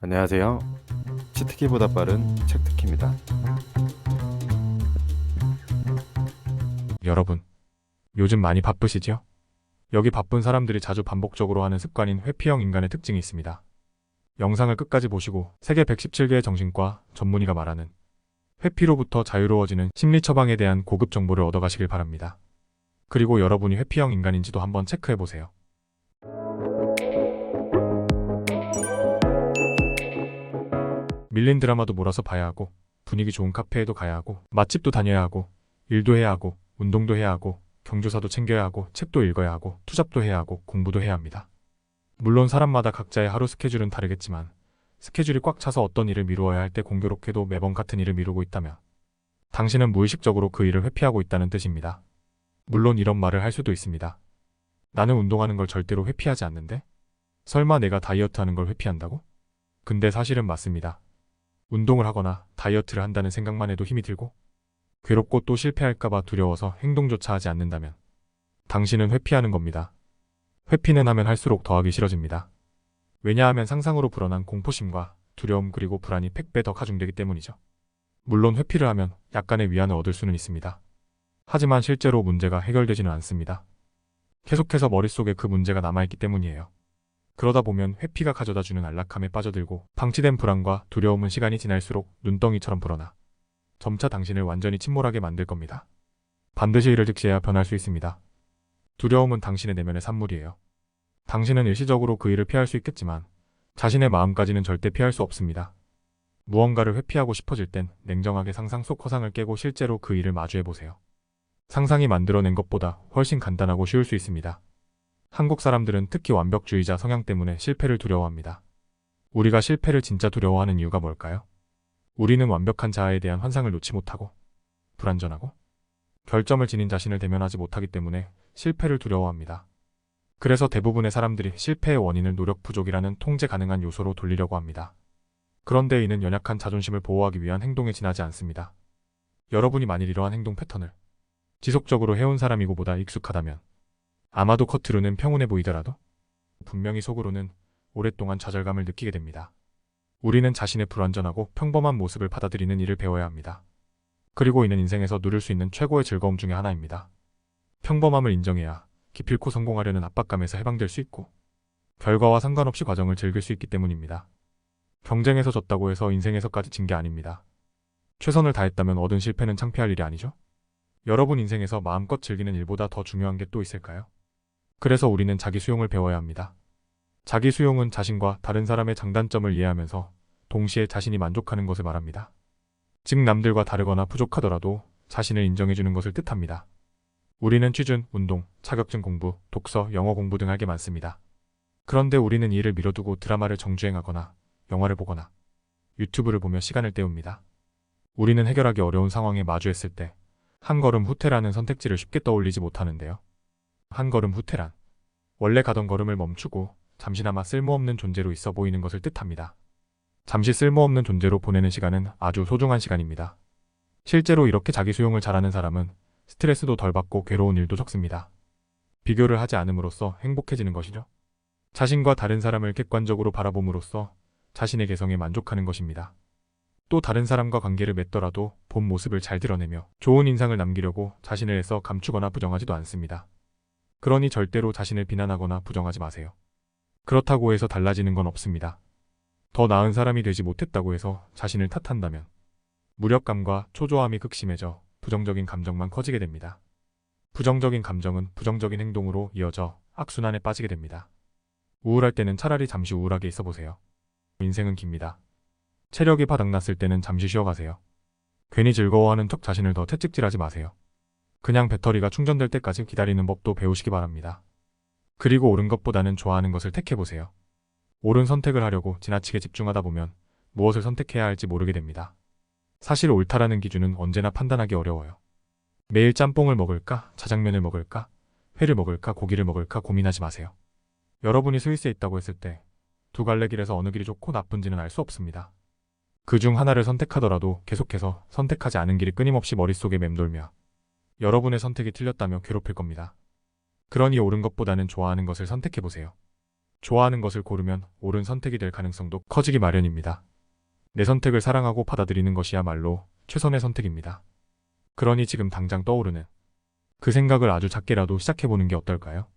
안녕하세요. 치트키보다 빠른 책트키입니다. 여러분, 요즘 많이 바쁘시죠? 여기 바쁜 사람들이 자주 반복적으로 하는 습관인 회피형 인간의 특징이 있습니다. 영상을 끝까지 보시고 세계 117개의 정신과 전문의가 말하는 회피로부터 자유로워지는 심리 처방에 대한 고급 정보를 얻어가시길 바랍니다. 그리고 여러분이 회피형 인간인지도 한번 체크해보세요. 밀린 드라마도 몰아서 봐야 하고, 분위기 좋은 카페에도 가야 하고, 맛집도 다녀야 하고, 일도 해야 하고, 운동도 해야 하고, 경조사도 챙겨야 하고, 책도 읽어야 하고, 투잡도 해야 하고, 공부도 해야 합니다. 물론 사람마다 각자의 하루 스케줄은 다르겠지만, 스케줄이 꽉 차서 어떤 일을 미루어야 할 때 공교롭게도 매번 같은 일을 미루고 있다면, 당신은 무의식적으로 그 일을 회피하고 있다는 뜻입니다. 물론 이런 말을 할 수도 있습니다. 나는 운동하는 걸 절대로 회피하지 않는데? 설마 내가 다이어트 하는 걸 회피한다고? 근데 사실은 맞습니다. 운동을 하거나 다이어트를 한다는 생각만 해도 힘이 들고 괴롭고 또 실패할까봐 두려워서 행동조차 하지 않는다면 당신은 회피하는 겁니다. 회피는 하면 할수록 더하기 싫어집니다. 왜냐하면 상상으로 불어난 공포심과 두려움 그리고 불안이 100배 더 가중되기 때문이죠. 물론 회피를 하면 약간의 위안을 얻을 수는 있습니다. 하지만 실제로 문제가 해결되지는 않습니다. 계속해서 머릿속에 그 문제가 남아있기 때문이에요. 그러다 보면 회피가 가져다주는 안락함에 빠져들고 방치된 불안과 두려움은 시간이 지날수록 눈덩이처럼 불어나 점차 당신을 완전히 침몰하게 만들 겁니다. 반드시 이를 직시해야 변할 수 있습니다. 두려움은 당신의 내면의 산물이에요. 당신은 일시적으로 그 일을 피할 수 있겠지만 자신의 마음까지는 절대 피할 수 없습니다. 무언가를 회피하고 싶어질 땐 냉정하게 상상 속 허상을 깨고 실제로 그 일을 마주해보세요. 상상이 만들어낸 것보다 훨씬 간단하고 쉬울 수 있습니다. 한국 사람들은 특히 완벽주의자 성향 때문에 실패를 두려워합니다. 우리가 실패를 진짜 두려워하는 이유가 뭘까요? 우리는 완벽한 자아에 대한 환상을 놓지 못하고 불완전하고 결점을 지닌 자신을 대면하지 못하기 때문에 실패를 두려워합니다. 그래서 대부분의 사람들이 실패의 원인을 노력 부족이라는 통제 가능한 요소로 돌리려고 합니다. 그런데 이는 연약한 자존심을 보호하기 위한 행동에 지나지 않습니다. 여러분이 만일 이러한 행동 패턴을 지속적으로 해온 사람이고 보다 익숙하다면 아마도 겉으로는 평온해 보이더라도 분명히 속으로는 오랫동안 좌절감을 느끼게 됩니다. 우리는 자신의 불완전하고 평범한 모습을 받아들이는 일을 배워야 합니다. 그리고 이는 인생에서 누릴 수 있는 최고의 즐거움 중에 하나입니다. 평범함을 인정해야 기필코 성공하려는 압박감에서 해방될 수 있고 결과와 상관없이 과정을 즐길 수 있기 때문입니다. 경쟁에서 졌다고 해서 인생에서까지 진 게 아닙니다. 최선을 다했다면 얻은 실패는 창피할 일이 아니죠? 여러분 인생에서 마음껏 즐기는 일보다 더 중요한 게 또 있을까요? 그래서 우리는 자기 수용을 배워야 합니다. 자기 수용은 자신과 다른 사람의 장단점을 이해하면서 동시에 자신이 만족하는 것을 말합니다. 즉 남들과 다르거나 부족하더라도 자신을 인정해주는 것을 뜻합니다. 우리는 취준, 운동, 자격증 공부, 독서, 영어 공부 등 할 게 많습니다. 그런데 우리는 이 일을 미뤄두고 드라마를 정주행하거나 영화를 보거나 유튜브를 보며 시간을 때웁니다. 우리는 해결하기 어려운 상황에 마주했을 때 한 걸음 후퇴라는 선택지를 쉽게 떠올리지 못하는데요. 한 걸음 후퇴란 원래 가던 걸음을 멈추고 잠시나마 쓸모없는 존재로 있어 보이는 것을 뜻합니다. 잠시 쓸모없는 존재로 보내는 시간은 아주 소중한 시간입니다. 실제로 이렇게 자기 수용을 잘하는 사람은 스트레스도 덜 받고 괴로운 일도 적습니다. 비교를 하지 않음으로써 행복해지는 것이죠. 자신과 다른 사람을 객관적으로 바라봄으로써 자신의 개성에 만족하는 것입니다. 또 다른 사람과 관계를 맺더라도 본 모습을 잘 드러내며 좋은 인상을 남기려고 자신을 애써 감추거나 부정하지도 않습니다. 그러니 절대로 자신을 비난하거나 부정하지 마세요. 그렇다고 해서 달라지는 건 없습니다. 더 나은 사람이 되지 못했다고 해서 자신을 탓한다면 무력감과 초조함이 극심해져 부정적인 감정만 커지게 됩니다. 부정적인 감정은 부정적인 행동으로 이어져 악순환에 빠지게 됩니다. 우울할 때는 차라리 잠시 우울하게 있어 보세요. 인생은 깁니다. 체력이 바닥났을 때는 잠시 쉬어가세요. 괜히 즐거워하는 척 자신을 더 채찍질하지 마세요. 그냥 배터리가 충전될 때까지 기다리는 법도 배우시기 바랍니다. 그리고 옳은 것보다는 좋아하는 것을 택해보세요. 옳은 선택을 하려고 지나치게 집중하다 보면 무엇을 선택해야 할지 모르게 됩니다. 사실 옳다라는 기준은 언제나 판단하기 어려워요. 매일 짬뽕을 먹을까, 자장면을 먹을까, 회를 먹을까, 고기를 먹을까 고민하지 마세요. 여러분이 스위스에 있다고 했을 때 두 갈래 길에서 어느 길이 좋고 나쁜지는 알 수 없습니다. 그 중 하나를 선택하더라도 계속해서 선택하지 않은 길이 끊임없이 머릿속에 맴돌며 여러분의 선택이 틀렸다며 괴롭힐 겁니다. 그러니 옳은 것보다는 좋아하는 것을 선택해보세요. 좋아하는 것을 고르면 옳은 선택이 될 가능성도 커지기 마련입니다. 내 선택을 사랑하고 받아들이는 것이야말로 최선의 선택입니다. 그러니 지금 당장 떠오르는 그 생각을 아주 작게라도 시작해보는 게 어떨까요?